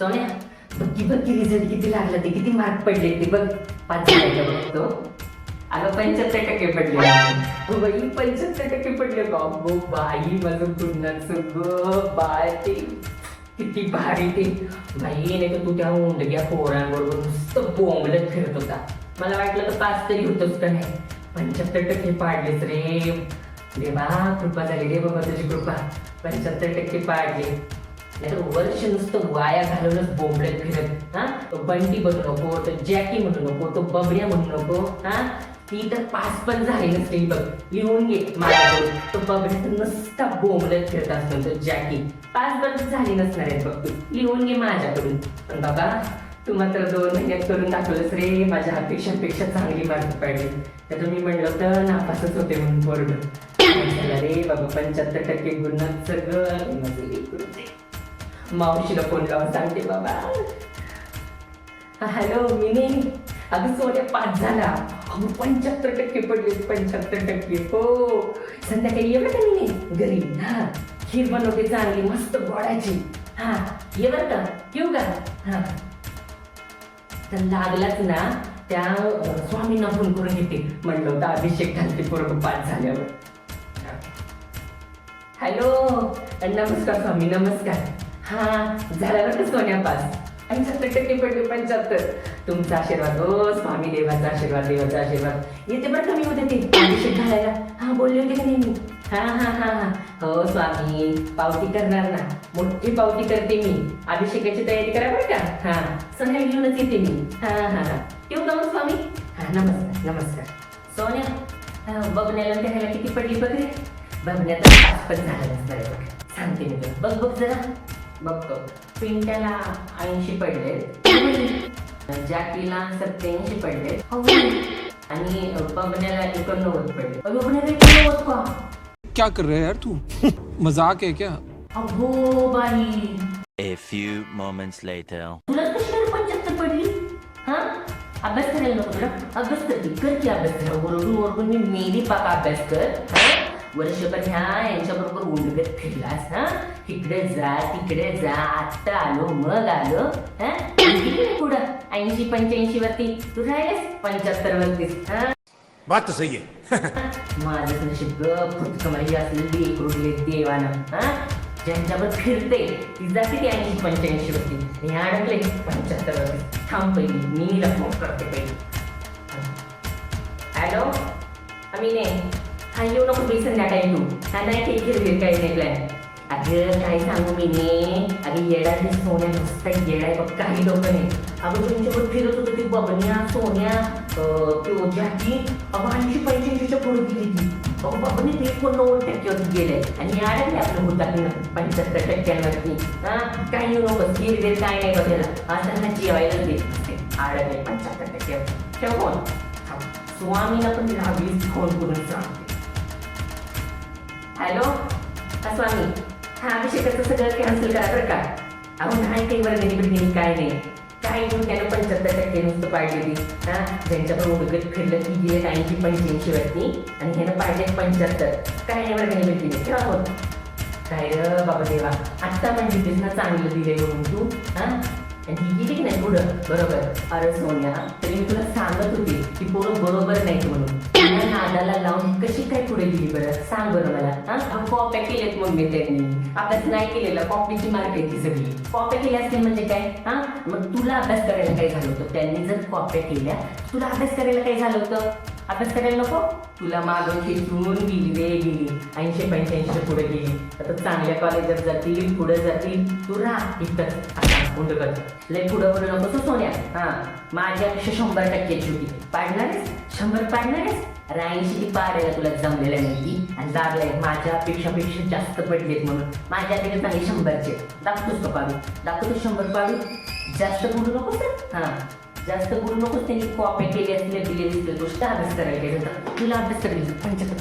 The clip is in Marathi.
सोन्या बघ रिझल्ट किती लागला ते, किती मार्क पडले ते बघ. 5 झाले बघतो. अगं 75% पडले. हो बाई 75% पडले का? गो बाई माझं गुन्हाचं ग बाय ते किती भारी ते बाई. नाही तर तू त्या उंडग्या पोरांबरोबर नुसतं बोंबलत फिरत होता. मला वाटलं तर 5 तरी होतच का नाही. 75% पाडलेच रे देवा. कृपा झाली रे बाबा तुझी कृपा. 75% पाडले. नाही तर वर्ष नुसतं वाया घालूनच बोंबलत फिरत. हा तो बंटी बनू नको, तो जॅकी म्हणू नको, तो बबड्या म्हणू नको. हा ती तर 5 पण झाली नसते बघ. लिहून घे माझ्याकडून. तो बबड्या नुसता बोंबलत फिरत असतो तो जॅकी. 5 पण झाली नसणार आहे बघ. तू लिहून घे माझ्याकडून. पण बाबा तू मात्र 2 महिन्यात करून दाखवलंस रे. माझ्या अपेक्षांपेक्षा चांगली मार्क पाडली. तर तुम्ही म्हणलं होतं नापासच होते म्हणून बोर्ड. रे बाबा 75% गुणात सगळं मावशीला फोन लावून सांगते बाबा. Hello mini. अगं सोन्या 5 झाला. 75% पडले. 75% हो. संध्याकाळी ये बरं का मिनी घरी. हा खीर बनवते चांगली मस्त गोडाची. हा ये बरं का. येऊ का? हा तर लागलाच ना त्या स्वामींना फोन करून घेते. म्हणलं होतं अभिषेक घालते पोरं 5 झाल्यावर. हॅलो नमस्कार स्वामी नमस्कार. हा झाला बरं का सोन्या 5. 75% पडले. 75. तुमचा आशीर्वाद हो स्वामी. देवाचा आशीर्वाद देवाचा आशीर्वाद. येते बरं का मी होते ते अभिषेक घालायला. हा बोलले होते का नाही मी. हा हो स्वामी पावती करणार ना. मोठी पावती करते मी. अभिषेकाची तयारी करा बरं का. हा सोन्या घेऊनच येते मी. हा येऊ का मग स्वामी. हा नमस्कार नमस्कार. सोन्या बघण्याला त्याला किती पडली बघ रे. बघण्यात 5 पण झालं नसतं रे बघ. सांगते मी तुला. बघ जरा बघतो. पिंट्याला 80 पडले. जॅकीला 87 पडले. आणि बबण्याला 89 पडले. बबण्याला 89 का? क्या कर रहे हैं यार तू? मजाक है क्या? अहो बाई. A few moments later. तुला कशी 75 पडली? हा अभ्यास करायला नको तुला. अभ्यास कर की अभ्यास कर. ओरडून मी मेरी पाका अभ्यास कर. वर्षभर यांच्या बरोबर उंडगत फिरलास. हा इकडे जा तिकडे जा. आत्ता आलो मग आलो. हा पुढं 80-85 वरती तू राहिलेस 75 वरतीस. हा बात तो सही है. माझं नशीब फुटकमारी असलेली एक रुडले देवानं. हा ज्यांच्यावर फिरते ती जाते ती 80-85 वरती. आणि अडकले 75 वरती. थांब पहिली मीला फोन करते पहिली. हॅलो अमिने. हा येऊ नको मी संध्याकाळी तू. हा नाही काही फिरवीर काही नाही प्लॅन. अगं काय सांगू मी ने. अगं येडा ते सोन्या नुसता येडा आहे बघ. काही लोक नाही. अगं तुमच्यावर फिरत होतं ती बबन्या सोन्या तो जॅकी. अगं 80-85च्या पुढे गेली ती. अगं बाबाने ते 89% गेले. आणि अडकले आपलं होतात 75%वरती. हा काही येऊ नको फिरवीर काय नाही बघायला. आज त्यांना जेवायला देत अडकले 75%. ठेव फोन. स्वामीला पण लागलीच फोन करून सांगते. हॅलो स्वामी. हा अभिषेकाचं सगळं कॅन्सल करा बरं का. अहो नाही काही वर्गणी बिर्गणी काय नाही. काय घेऊन त्यानं 75% नुसतं पाडली ती. हा ज्यांच्याकडून उडगत फिरलं ती गेले 80-85 वरती. आणि ह्यानं पाडले 75. काय नाही वर्गणी बिर्गणी ठेवा होत. काय र बाबा देवा. आत्ता पण दिलीस ना चांगलं दिलंय म्हणून तू. हा आणि ही गेली की नाही पुढं बरोबर. अरे सोन्या तरी मी तुला सांगत होते की पोरं बरोबर नाही म्हणून. नादाला लावून कशी काय पुढे गेली बरं सांग बरं मला. हा कॉप्या केल्यात मग मी त्यांनी. अभ्यास नाही केलेला. कॉपीची मार्क आहे ती सगळी. कॉप्या केल्या असतील म्हणजे काय. हा मग तुला अभ्यास करायला काय झालं होतं. त्यांनी जर कॉप्या केल्या तुला अभ्यास करायला काय झालं होतं. अभ्यास करायला नको. तुला मागून खेचून गेली रे गेली. 80-85 पुढे गेली. आता चांगल्या कॉलेजात जातील पुढे जातील. तू राहा इथंच आता उंडकत लय पुढं पुढे नको सोन्या. हा माझ्यापेक्षा 100% होती. पाडणारेस 100 पाडणारेस. 80 पाडायला तुला जमलेलं नाही ती. आणि लागलंय माझ्यापेक्षा जास्त पडलेत म्हणून. माझ्यापेक्षा चांगली 100चे. दाखवतोस का पाडू. दाखवतोस 100 पाडू. जास्त बोलू नकोस. हा जास्त बोलू नकोस. त्यांनी कॉपी केली असले दिलेली असतील गोष्ट अभ्यास करायला तुला अभ्यास करायला 75.